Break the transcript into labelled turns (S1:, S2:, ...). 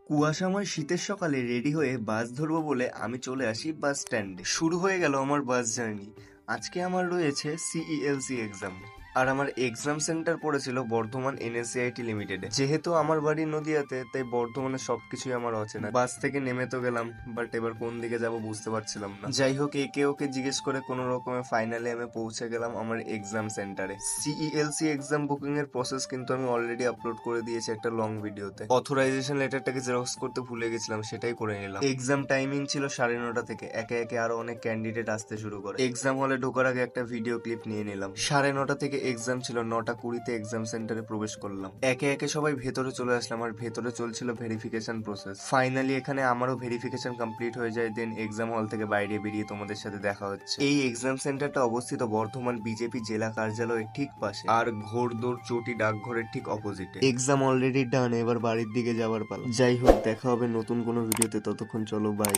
S1: কুয়াশাময় শীতের সকালে রেডি হয়ে বাস ধরবো বলে আমি চলে আসি বাস স্ট্যান্ডে। শুরু হয়ে গেল আমার বাস জার্নি। আজকে আমার রয়েছে সিইএলসি এক্সাম, আর আমার এক্সাম সেন্টার পড়েছিল বর্ধমান এনএসসিআইটি লিমিটেডে। যেহেতু আমার বাড়ি নদিয়াতে, তাই বর্ধমানে সবকিছুই আমার অচেনা। বাস থেকে নেমে তো গেলাম, বাট এবার কোন দিকে যাব বুঝতে পারছিলাম না। যাই হোক, একে ওকে জিজ্ঞেস করে কোনো রকমে ফাইনালি আমি পৌঁছে গেলাম আমার এক্সাম সেন্টারে। সিইএলসি এক্সাম বুকিং এর প্রসেস কিন্তু আমি অলরেডি আপলোড করে দিয়েছি একটা লং ভিডিওতে। অথরাইজেশন লেটারটাকে জেরক্স করতে ভুলে গেছিলাম, সেটাই করে নিলাম। এক্সাম টাইমিং ছিল 9:30 থেকে। একে একে আরো অনেক ক্যান্ডিডেট আসতে শুরু করে। এক্সাম হলে ঢোকার আগে একটা ভিডিও ক্লিপ নিয়ে নিলাম। 9:30 থেকে এক্সাম ছিল, 9:20 এক্সাম সেন্টারে প্রবেশ করলাম। একে একে সবাই ভেতরে চলে আসলাম, আর ভেতরে চলছিল ভেরিফিকেশন প্রসেস। ফাইনালি এখানে আমারও ভেরিফিকেশন কমপ্লিট হয়ে যায়। দেন এক্সাম হল থেকে বাইরে বেরিয়ে তোমাদের সাথে দেখা হচ্ছে। এই এক্সাম সেন্টারটা অবস্থিত বর্ধমান বিজেপি জেলা কার্যালয়ের ঠিক পাশে, আর ঘোড়দৌড় চটি ডাকঘরের ঠিক অপোজিটে। এক্সাম অলরেডি ডান, এবার বাড়ির দিকে যাওয়ার পালা। যাই হোক, দেখা হবে নতুন কোনো ভিডিওতে। ততক্ষণ চলো, বাই।